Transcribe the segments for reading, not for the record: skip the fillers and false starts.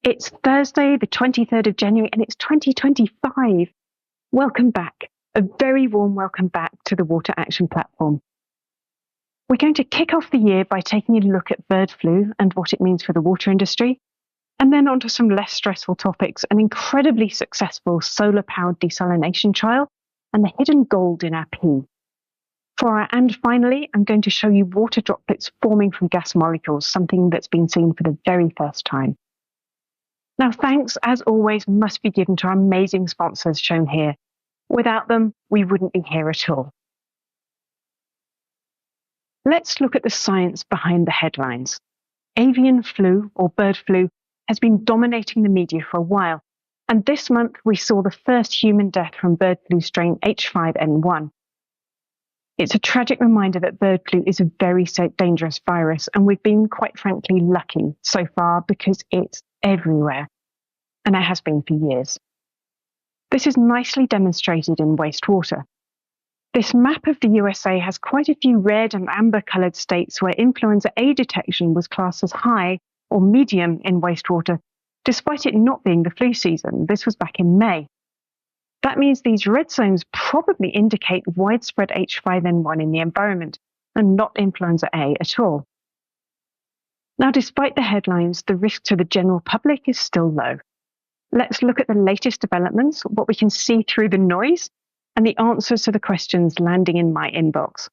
It's Thursday, the 23rd of January, and it's 2025. Welcome back. A very warm welcome back to the Water Action Platform. We're going to kick off the year by taking a look at bird flu and what it means for the water industry, and then onto some less stressful topics, an incredibly successful solar-powered desalination trial, and the hidden gold in our pee. And finally, I'm going to show you water droplets forming from gas molecules, something that's been seen for the very first time. Now, thanks, as always, must be given to our amazing sponsors shown here. Without them, we wouldn't be here at all. Let's look at the science behind the headlines. Avian flu, or bird flu, has been dominating the media for a while, and this month we saw the first human death from bird flu strain H5N1. It's a tragic reminder that bird flu is a very dangerous virus, and we've been, quite frankly, lucky so far because it's everywhere, and it has been for years. This is nicely demonstrated in wastewater. This map of the USA has quite a few red and amber-coloured states where influenza A detection was classed as high or medium in wastewater, despite it not being the flu season. This was back in May. That means these red zones probably indicate widespread H5N1 in the environment and not influenza A at all. Now, despite the headlines, the risk to the general public is still low. Let's look at the latest developments, what we can see through the noise, and the answers to the questions landing in my inbox.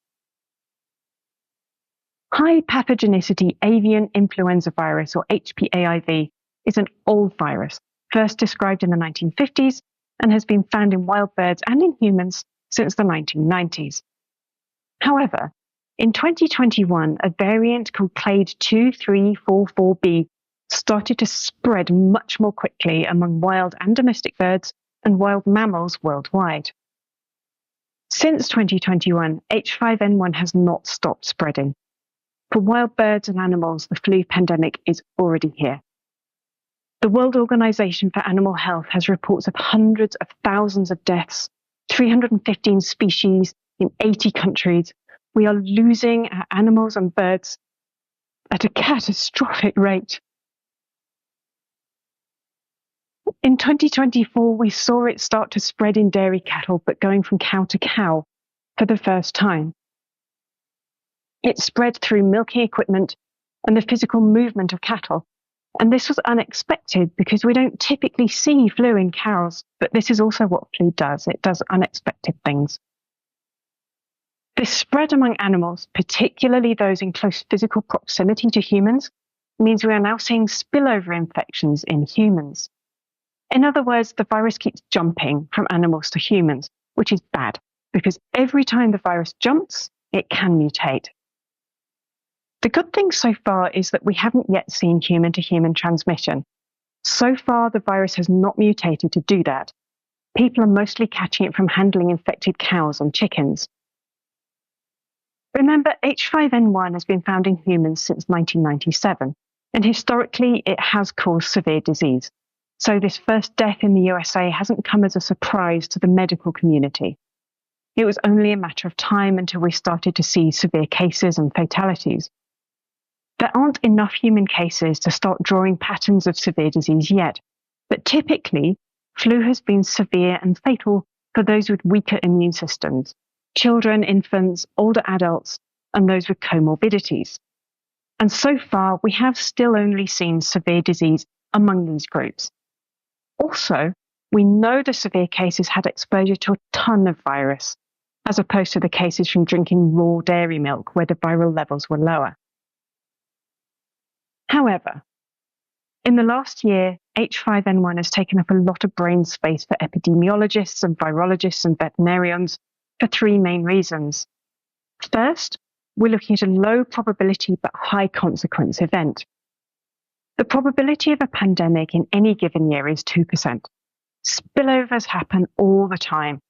High pathogenicity avian influenza virus, or HPAIV, is an old virus, first described in the 1950s and has been found in wild birds and in humans since the 1990s. However, in 2021, a variant called clade 2344b started to spread much more quickly among wild and domestic birds and wild mammals worldwide. Since 2021, H5N1 has not stopped spreading. For wild birds and animals, the flu pandemic is already here. The World Organization for Animal Health has reports of hundreds of thousands of deaths, 315 species in 80 countries. We are losing our animals and birds at a catastrophic rate. In 2024, we saw it start to spread in dairy cattle, but going from cow to cow for the first time. It spread through milking equipment and the physical movement of cattle. And this was unexpected because we don't typically see flu in cows, but this is also what flu does. It does unexpected things. This spread among animals, particularly those in close physical proximity to humans, means we are now seeing spillover infections in humans. In other words, the virus keeps jumping from animals to humans, which is bad because every time the virus jumps, it can mutate. The good thing so far is that we haven't yet seen human-to-human transmission. So far, the virus has not mutated to do that. People are mostly catching it from handling infected cows and chickens. Remember, H5N1 has been found in humans since 1997, and historically it has caused severe disease. So this first death in the USA hasn't come as a surprise to the medical community. It was only a matter of time until we started to see severe cases and fatalities. There aren't enough human cases to start drawing patterns of severe disease yet, but typically, flu has been severe and fatal for those with weaker immune systems, children, infants, older adults, and those with comorbidities. And so far, we have still only seen severe disease among these groups. Also, we know the severe cases had exposure to a ton of virus, as opposed to the cases from drinking raw dairy milk where the viral levels were lower. However, in the last year, H5N1 has taken up a lot of brain space for epidemiologists and virologists and veterinarians for three main reasons. First, we're looking at a low probability but high consequence event. The probability of a pandemic in any given year is 2%. Spillovers happen all the time,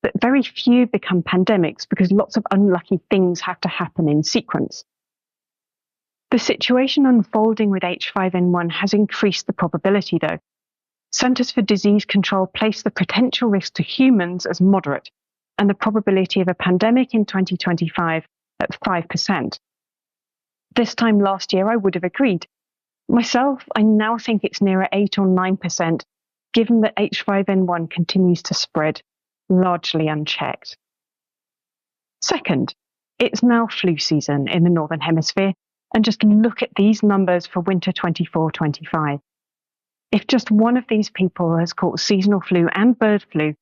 but very few become pandemics because lots of unlucky things have to happen in sequence. The situation unfolding with H5N1 has increased the probability, though. Centers for Disease Control place the potential risk to humans as moderate, and the probability of a pandemic in 2025 at 5%. This time last year, I would have agreed. Myself, I now think it's nearer 8 or 9%, given that H5N1 continues to spread, largely unchecked. Second, it's now flu season in the Northern Hemisphere, and just look at these numbers for winter 24-25. If just one of these people has caught seasonal flu and bird flu,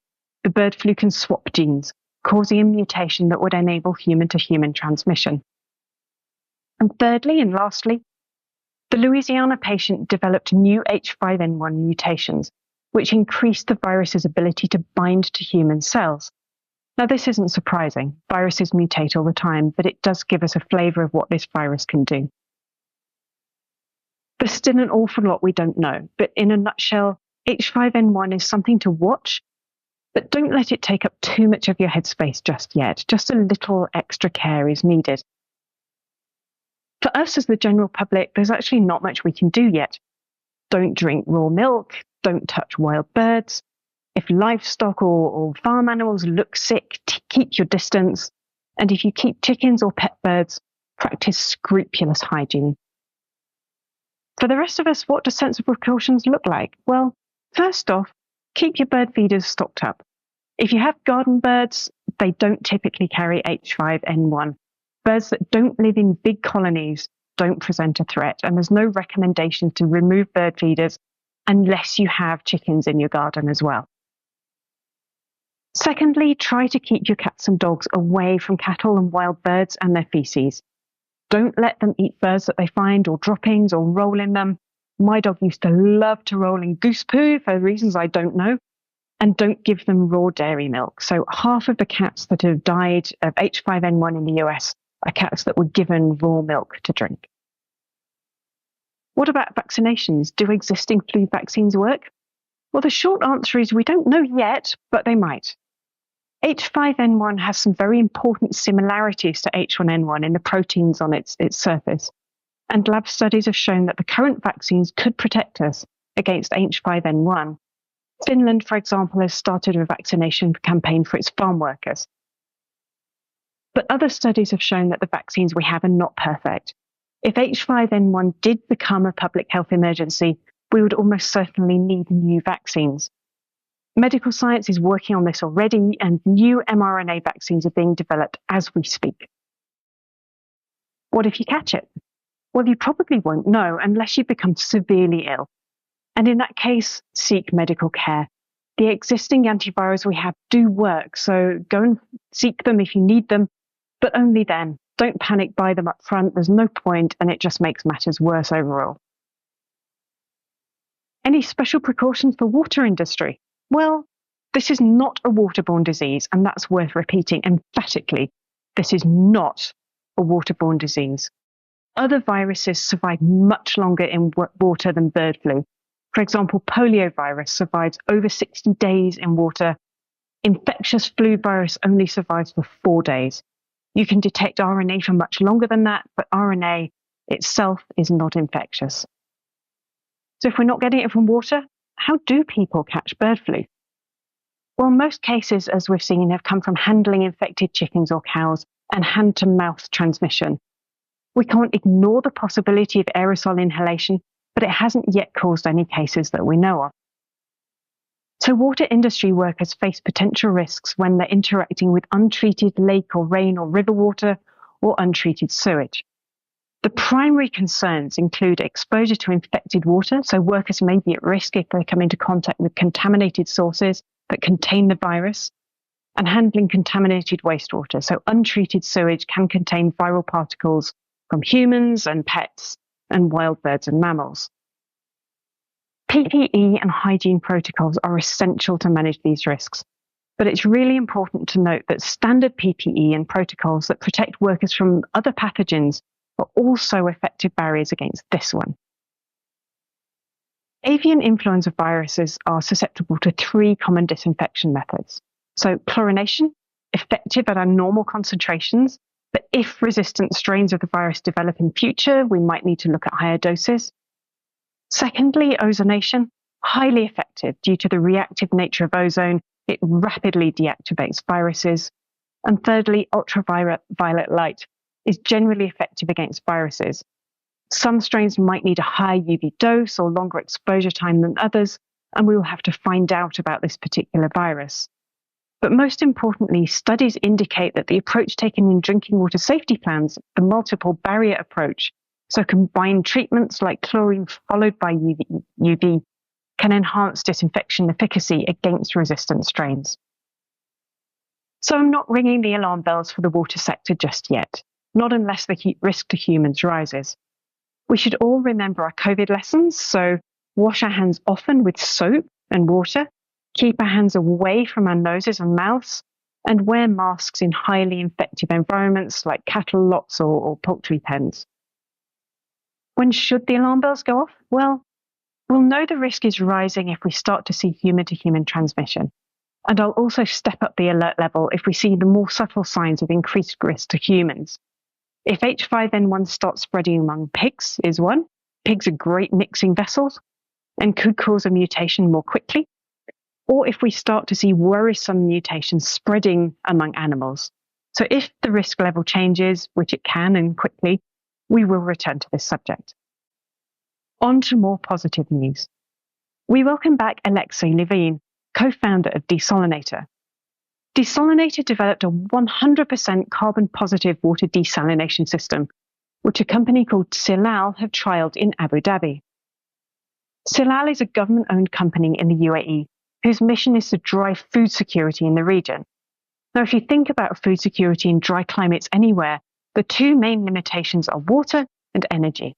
the bird flu can swap genes, causing a mutation that would enable human-to-human transmission. And thirdly and lastly, the Louisiana patient developed new H5N1 mutations, which increased the virus's ability to bind to human cells. Now, this isn't surprising. Viruses mutate all the time, but it does give us a flavour of what this virus can do. There's still an awful lot we don't know, but in a nutshell, H5N1 is something to watch, but don't let it take up too much of your headspace just yet. Just a little extra care is needed. For us as the general public, there's actually not much we can do yet. Don't drink raw milk, don't touch wild birds. If livestock or farm animals look sick, keep your distance. And if you keep chickens or pet birds, practice scrupulous hygiene. For the rest of us, what do sensible precautions look like? Well, first off, keep your bird feeders stocked up. If you have garden birds, they don't typically carry H5N1. Birds that don't live in big colonies don't present a threat, and there's no recommendation to remove bird feeders unless you have chickens in your garden as well. Secondly, try to keep your cats and dogs away from cattle and wild birds and their feces. Don't let them eat birds that they find or droppings or roll in them. My dog used to love to roll in goose poo for reasons I don't know. And don't give them raw dairy milk. So half of the cats that have died of H5N1 in the US are cats that were given raw milk to drink. What about vaccinations? Do existing flu vaccines work? Well, the short answer is we don't know yet, but they might. H5N1 has some very important similarities to H1N1 in the proteins on its surface, and lab studies have shown that the current vaccines could protect us against H5N1. Finland, for example, has started a vaccination campaign for its farm workers. But other studies have shown that the vaccines we have are not perfect. If H5N1 did become a public health emergency, we would almost certainly need new vaccines. Medical science is working on this already, and new mRNA vaccines are being developed as we speak. What if you catch it? Well, you probably won't know unless you become severely ill. And in that case, seek medical care. The existing antivirals we have do work, so go and seek them if you need them, but only then. Don't panic buy them up front. There's no point, and it just makes matters worse overall. Any special precautions for water industry? Well, this is not a waterborne disease, and that's worth repeating emphatically. This is not a waterborne disease. Other viruses survive much longer in water than bird flu. For example, poliovirus survives over 60 days in water. Infectious flu virus only survives for 4 days. You can detect RNA for much longer than that, but RNA itself is not infectious. So if we're not getting it from water, how do people catch bird flu? Well, most cases, as we've seen, have come from handling infected chickens or cows and hand-to-mouth transmission. We can't ignore the possibility of aerosol inhalation, but it hasn't yet caused any cases that we know of. So water industry workers face potential risks when they're interacting with untreated lake or rain or river water or untreated sewage. The primary concerns include exposure to infected water, so workers may be at risk if they come into contact with contaminated sources that contain the virus, and handling contaminated wastewater, so untreated sewage can contain viral particles from humans and pets and wild birds and mammals. PPE and hygiene protocols are essential to manage these risks, but it's really important to note that standard PPE and protocols that protect workers from other pathogens are also effective barriers against this one. Avian influenza viruses are susceptible to 3 common disinfection methods. So chlorination, effective at our normal concentrations, but if resistant strains of the virus develop in future, we might need to look at higher doses. Secondly, ozonation, highly effective due to the reactive nature of ozone. It rapidly deactivates viruses. And thirdly, ultraviolet light is generally effective against viruses. Some strains might need a higher UV dose or longer exposure time than others, and we will have to find out about this particular virus. But most importantly, studies indicate that the approach taken in drinking water safety plans, the multiple barrier approach, so combined treatments like chlorine followed by UV, can enhance disinfection efficacy against resistant strains. So I'm not ringing the alarm bells for the water sector just yet, not unless the risk to humans rises. We should all remember our COVID lessons, so wash our hands often with soap and water, keep our hands away from our noses and mouths, and wear masks in highly infective environments like cattle lots or poultry pens. When should the alarm bells go off? Well, we'll know the risk is rising if we start to see human-to-human transmission. And I'll also step up the alert level if we see the more subtle signs of increased risk to humans. If H5N1 starts spreading among pigs is one. Pigs are great mixing vessels and could cause a mutation more quickly. Or if we start to see worrisome mutations spreading among animals. So if the risk level changes, which it can and quickly, we will return to this subject. On to more positive news. We welcome back Alexei Levine, co-founder of Desalinator. Desalinator developed a 100% carbon-positive water desalination system, which a company called Silal have trialled in Abu Dhabi. Silal is a government-owned company in the UAE whose mission is to drive food security in the region. Now, if you think about food security in dry climates anywhere, the two main limitations are water and energy.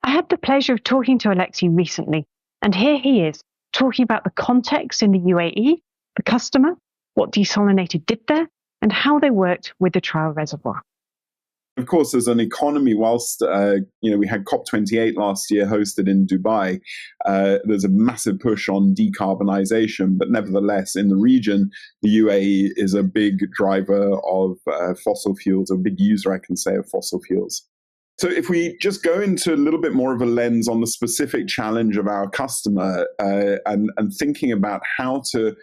I had the pleasure of talking to Alexei recently, and here he is, talking about the context in the UAE, the customer, what Desalinator did there, and how they worked with the trial reservoir. Of course, as an economy, whilst we had COP28 last year hosted in Dubai, there's a massive push on decarbonisation. But nevertheless, in the region, the UAE is a big driver of fossil fuels, a big user, I can say, of fossil fuels. So if we just go into a little bit more of a lens on the specific challenge of our customer and thinking about how to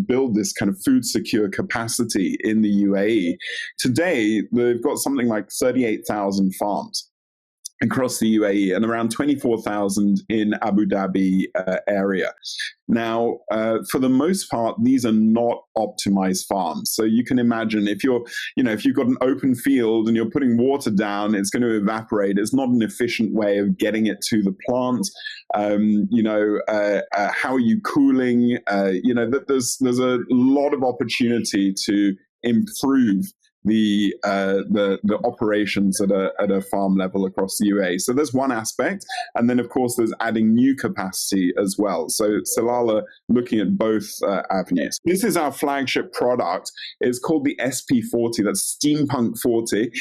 build this kind of food secure capacity in the UAE. Today, they've got something like 38,000 farms across the UAE and around 24,000 in Abu Dhabi area. Now, for the most part, these are not optimized farms. So you can imagine if you've got an open field and you're putting water down, it's going to evaporate. It's not an efficient way of getting it to the plant. How are you cooling? There's a lot of opportunity to improve the operations at a farm level across the UAE. So there's one aspect, and then of course there's adding new capacity as well. So Silal are looking at both avenues. This is our flagship product. It's called the SP40. That's Steampunk 40.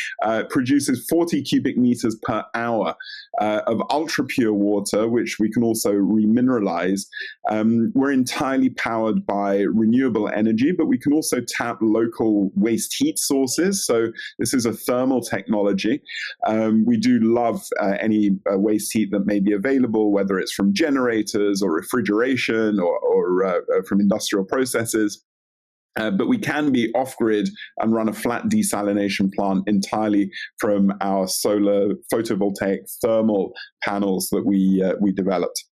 Produces 40 cubic meters per hour of ultra pure water, which we can also remineralize. We're entirely powered by renewable energy, but we can also tap local waste heat sources. So this is a thermal technology. We do love any waste heat that may be available, whether it's from generators or refrigeration or from industrial processes. But we can be off-grid and run a flat desalination plant entirely from our solar photovoltaic thermal panels that we developed.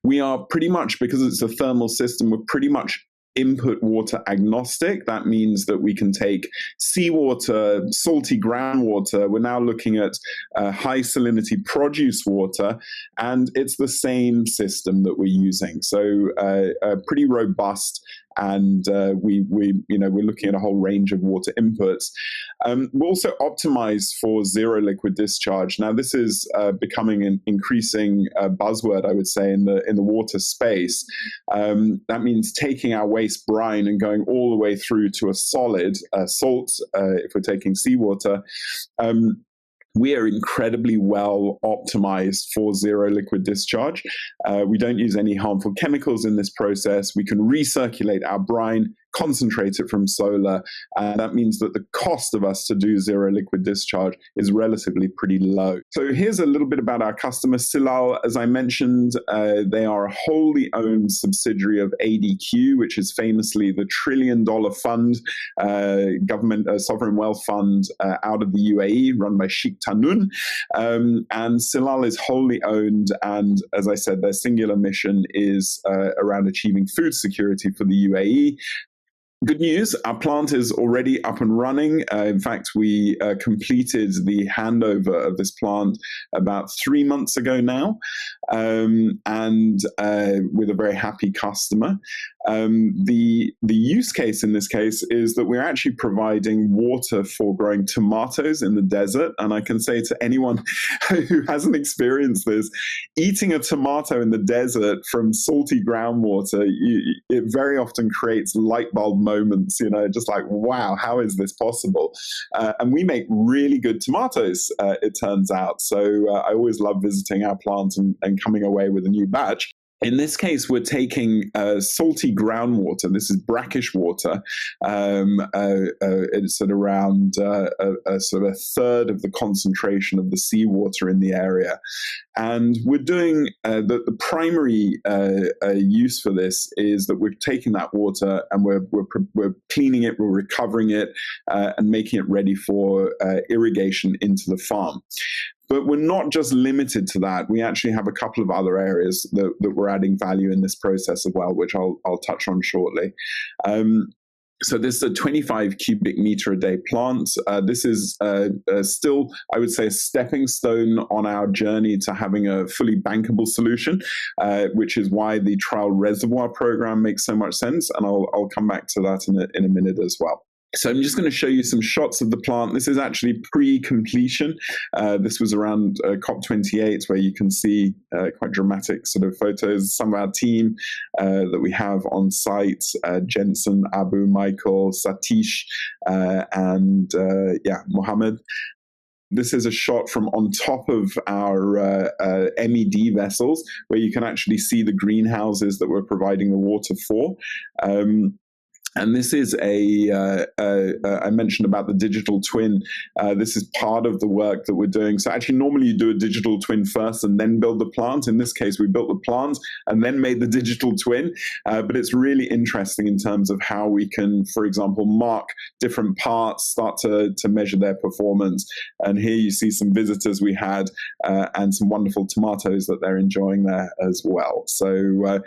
We are pretty much, because it's a thermal system, we're pretty much input water agnostic. That means that we can take seawater, salty groundwater. We're now looking at high salinity produce water, and it's the same system that we're using. So pretty robust, and we're looking at a whole range of water inputs. We're also optimized for zero liquid discharge. Now, this is becoming an increasing buzzword, I would say, in the water space. That means taking our waste brine and going all the way through to a solid salt, if we're taking seawater. We are incredibly well optimized for zero liquid discharge. We don't use any harmful chemicals in this process. We can recirculate our brine concentrate it from solar, and that means that the cost of us to do zero liquid discharge is relatively pretty low. So here's a little bit about our customer, Silal. As I mentioned, they are a wholly owned subsidiary of ADQ, which is famously the $1 trillion fund, government sovereign wealth fund out of the UAE, run by Sheikh Tanun. And Silal is wholly owned, and as I said, their singular mission is around achieving food security for the UAE. Good news, our plant is already up and running. In fact, we completed the handover of this plant about 3 months ago now, and with a very happy customer. The use case in this case is that we're actually providing water for growing tomatoes in the desert. And I can say to anyone who hasn't experienced this, eating a tomato in the desert from salty groundwater, it very often creates light bulb moments, just like, wow, how is this possible? And we make really good tomatoes, it turns out. So I always love visiting our plant and coming away with a new batch. In this case, we're taking salty groundwater. This is brackish water. It's at around sort of a third of the concentration of the seawater in the area. And we're doing the primary use for this is that we're taking that water and we're cleaning it, we're recovering it, and making it ready for irrigation into the farm. But we're not just limited to that. We actually have a couple of other areas that we're adding value in this process as well, which I'll touch on shortly. So this is a 25 cubic meter a day plant. This is still, I would say, a stepping stone on our journey to having a fully bankable solution, which is why the trial reservoir program makes so much sense. And I'll come back to that in a minute as well. So I'm just going to show you some shots of the plant. This is actually pre-completion. This was around COP28, where you can see quite dramatic sort of photos. Some of our team that we have on site, Jensen, Abu, Michael, Satish, and Mohammed. This is a shot from on top of our MED vessels, where you can actually see the greenhouses that we're providing the water for. And this is I mentioned about the digital twin. This is part of the work that we're doing. So actually, normally you do a digital twin first and then build the plant. In this case, we built the plant and then made the digital twin. But it's really interesting in terms of how we can, for example, mark different parts, start to measure their performance. And here you see some visitors we had and some wonderful tomatoes that they're enjoying there as well. So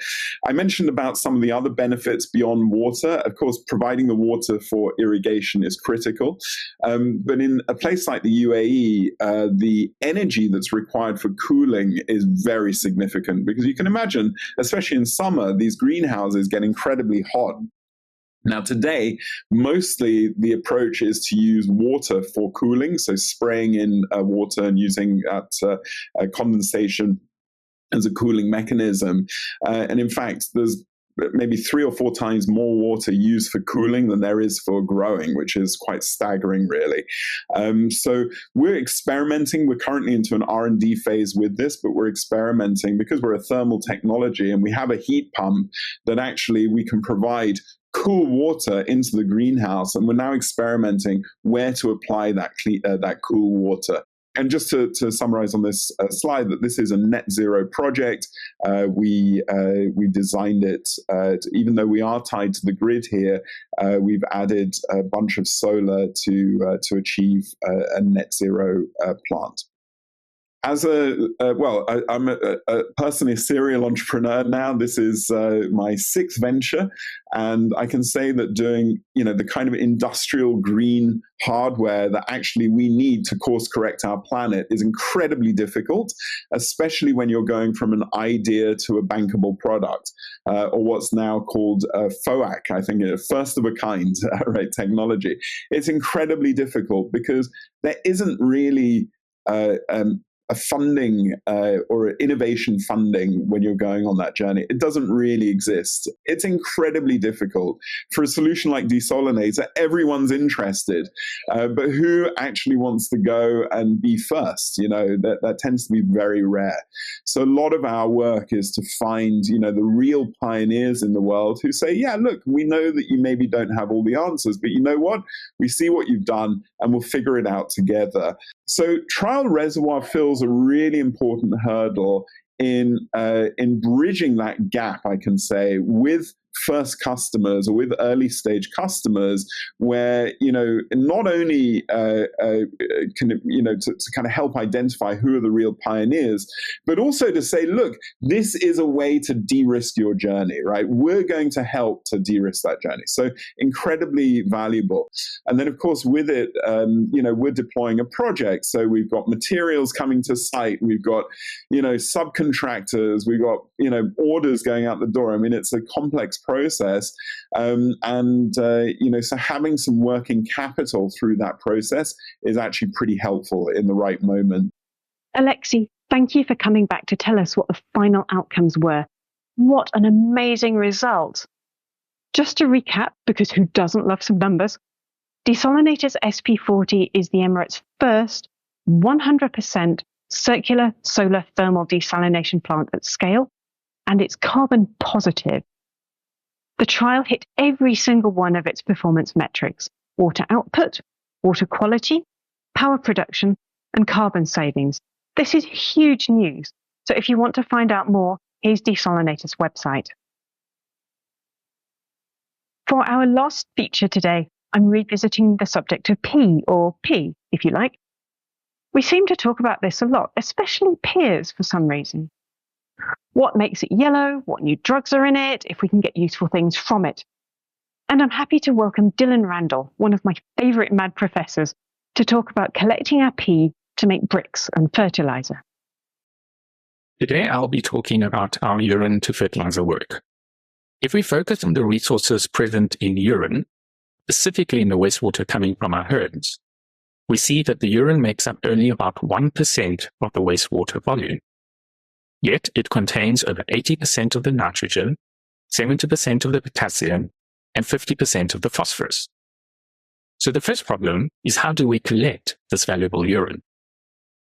I mentioned about some of the other benefits beyond water. Of course, providing the water for irrigation is critical. But in a place like the UAE, the energy that's required for cooling is very significant, because you can imagine, especially in summer, these greenhouses get incredibly hot. Now, today, mostly the approach is to use water for cooling, so spraying in water and using that condensation as a cooling mechanism. And in fact, there's maybe 3 or 4 times more water used for cooling than there is for growing, which is quite staggering, really. So we're experimenting. We're currently into an R&D phase with this, but we're experimenting because we're a thermal technology and we have a heat pump that actually we can provide cool water into the greenhouse. And we're now experimenting where to apply that cool water. And just to summarize on this slide, that this is a net zero project. We designed it, even though we are tied to the grid here, we've added a bunch of solar to achieve a net zero plant. As I'm personally a serial entrepreneur now. This is my 6th venture, and I can say that doing the kind of industrial green hardware that actually we need to course correct our planet is incredibly difficult, especially when you're going from an idea to a bankable product, or what's now called FOAC. I think first of a kind, right, technology. It's incredibly difficult because there isn't really a funding or innovation funding when you're going on that journey. It doesn't really exist. It's incredibly difficult. For a solution like desalinator, everyone's interested, but who actually wants to go and be first? That tends to be very rare. So a lot of our work is to find, the real pioneers in the world who say, yeah, look, we know that you maybe don't have all the answers, but you know what? We see what you've done and we'll figure it out together. So trial reservoir fills a really important hurdle in bridging that gap, I can say, with first customers or with early stage customers, where not only can to kind of help identify who are the real pioneers, but also to say, look, this is a way to de-risk your journey, right? We're going to help to de-risk that journey. So incredibly valuable. And then of course with it, we're deploying a project. So we've got materials coming to site, we've got subcontractors, we've got orders going out the door. I mean, it's a complex process, so having some working capital through that process is actually pretty helpful in the right moment. Alexei, thank you for coming back to tell us what the final outcomes were. What an amazing result. Just to recap, because who doesn't love some numbers, Desalinator's SP40 is the Emirates' first 100% circular solar thermal desalination plant at scale, and it's carbon positive. The trial hit every single one of its performance metrics: water output, water quality, power production, and carbon savings. This is huge news. So if you want to find out more, here's Desalinator's website. For our last feature today, I'm revisiting the subject of P, or P, if you like. We seem to talk about this a lot, especially peers for some reason. What makes it yellow, what new drugs are in it, if we can get useful things from it. And I'm happy to welcome Dylan Randall, one of my favourite mad professors, to talk about collecting our pee to make bricks and fertilizer. Today I'll be talking about our urine to fertilizer work. If we focus on the resources present in urine, specifically in the wastewater coming from our herds, we see that the urine makes up only about 1% of the wastewater volume. Yet it contains over 80% of the nitrogen, 70% of the potassium, and 50% of the phosphorus. So the first problem is, how do we collect this valuable urine?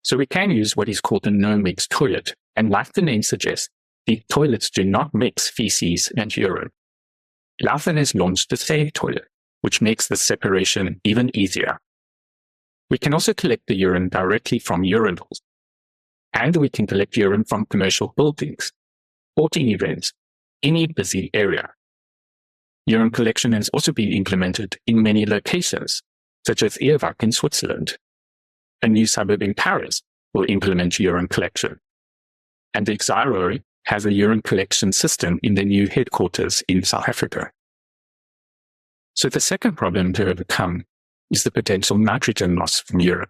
So we can use what is called a no-mix toilet, and like the name suggests, the toilets do not mix feces and urine. Laufen has launched the Save toilet, which makes the separation even easier. We can also collect the urine directly from urinals. And we can collect urine from commercial buildings, sporting events, any busy area. Urine collection has also been implemented in many locations, such as Earwak in Switzerland. A new suburb in Paris will implement urine collection. And Xyro has a urine collection system in the new headquarters in South Africa. So the second problem to overcome is the potential nitrogen loss from urine.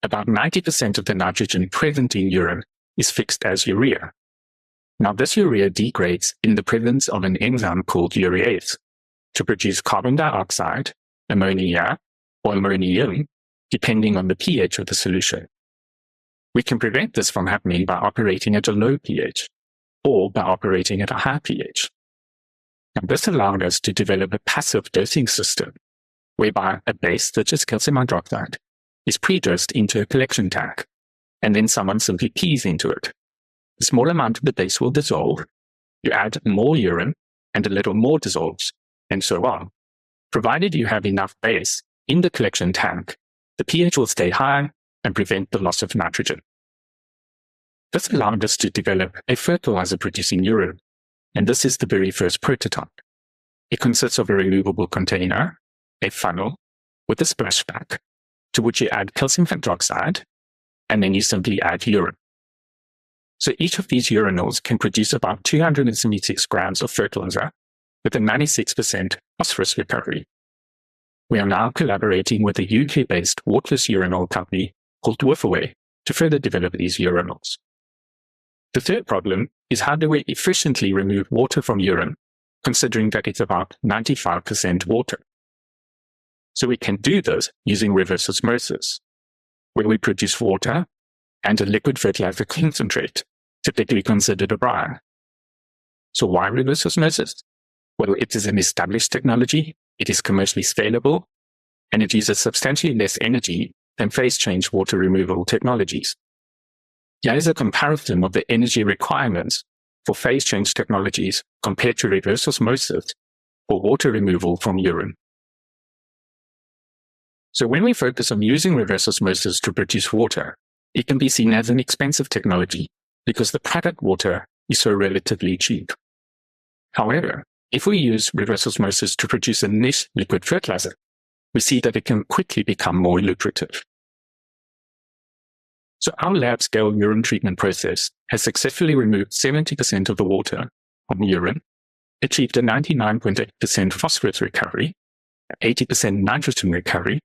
About 90% of the nitrogen present in urine is fixed as urea. Now, this urea degrades in the presence of an enzyme called urease to produce carbon dioxide, ammonia, or ammonium, depending on the pH of the solution. We can prevent this from happening by operating at a low pH or by operating at a high pH. And this allowed us to develop a passive dosing system whereby a base such as calcium hydroxide is pre-dosed into a collection tank, and then someone simply pees into it. A small amount of the base will dissolve, you add more urine, and a little more dissolves, and so on. Provided you have enough base in the collection tank, the pH will stay high and prevent the loss of nitrogen. This allowed us to develop a fertilizer-producing urine, and this is the very first prototype. It consists of a removable container, a funnel, with a splashback, to which you add calcium hydroxide, and then you simply add urine. So each of these urinals can produce about 276 grams of fertilizer with a 96% phosphorus recovery. We are now collaborating with a UK-based waterless urinal company called Dwarfaway to further develop these urinals. The third problem is, how do we efficiently remove water from urine, considering that it's about 95% water? So we can do this using reverse osmosis, where we produce water and a liquid fertilizer concentrate, typically considered a brine. So why reverse osmosis? Well, it is an established technology, it is commercially scalable, and it uses substantially less energy than phase change water removal technologies. Here is a comparison of the energy requirements for phase change technologies compared to reverse osmosis for water removal from urine. So when we focus on using reverse osmosis to produce water, it can be seen as an expensive technology because the product water is so relatively cheap. However, if we use reverse osmosis to produce a niche liquid fertilizer, we see that it can quickly become more lucrative. So our lab-scale urine treatment process has successfully removed 70% of the water from urine, achieved a 99.8% phosphorus recovery, 80% nitrogen recovery,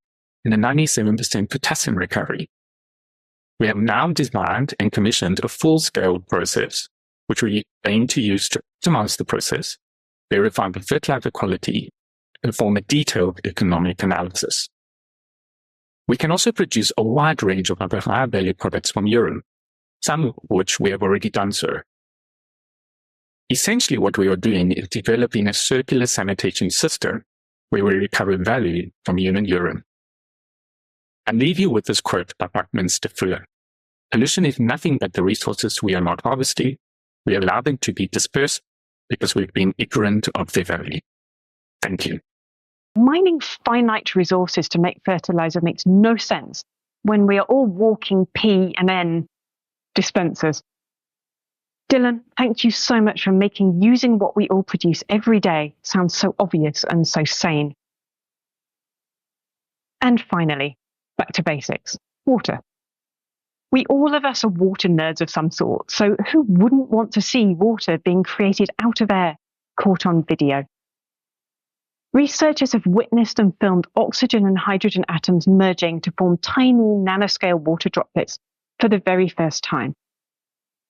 and a 97% potassium recovery. We have now designed and commissioned a full-scale process, which we aim to use to optimize the process, verify the fertilizer quality, and perform a detailed economic analysis. We can also produce a wide range of other higher-value products from urine, some of which we have already done so. Essentially, what we are doing is developing a circular sanitation system where we recover value from human urine. I leave you with this quote by Buckminster Fuller. Pollution is nothing but the resources we are not harvesting. We allow them to be dispersed because we've been ignorant of their value. Thank you. Mining finite resources to make fertilizer makes no sense when we are all walking P&N dispensers. Dylan, thank you so much for making using what we all produce every day sound so obvious and so sane. And finally, back to basics. Water. All of us are water nerds of some sort, so who wouldn't want to see water being created out of air, caught on video? Researchers have witnessed and filmed oxygen and hydrogen atoms merging to form tiny nanoscale water droplets for the very first time.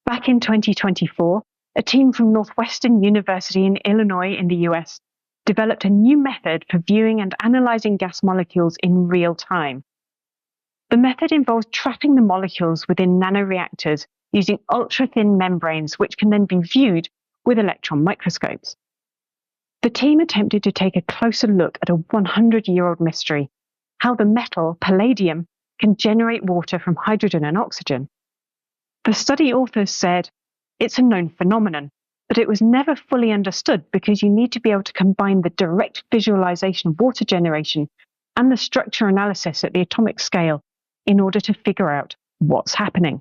Back in 2024, a team from Northwestern University in Illinois in the US developed a new method for viewing and analyzing gas molecules in real time. The method involves trapping the molecules within nanoreactors using ultra-thin membranes, which can then be viewed with electron microscopes. The team attempted to take a closer look at a 100-year-old mystery, how the metal, palladium, can generate water from hydrogen and oxygen. The study authors said, it's a known phenomenon, but it was never fully understood because you need to be able to combine the direct visualization of water generation and the structure analysis at the atomic scale in order to figure out what's happening.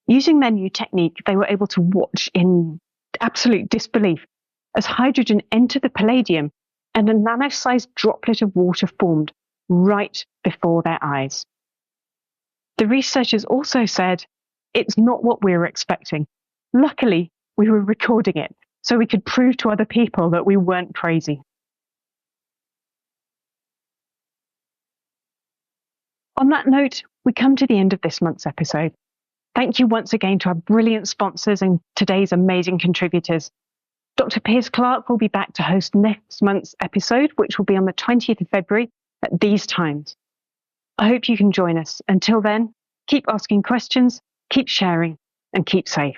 Using their new technique, they were able to watch in absolute disbelief as hydrogen entered the palladium and a nano-sized droplet of water formed right before their eyes. The researchers also said, it's not what we were expecting. Luckily, we were recording it so we could prove to other people that we weren't crazy. On that note, we come to the end of this month's episode. Thank you once again to our brilliant sponsors and today's amazing contributors. Dr. Piers Clark will be back to host next month's episode, which will be on the 20th of February at these times. I hope you can join us. Until then, keep asking questions, keep sharing, and keep safe.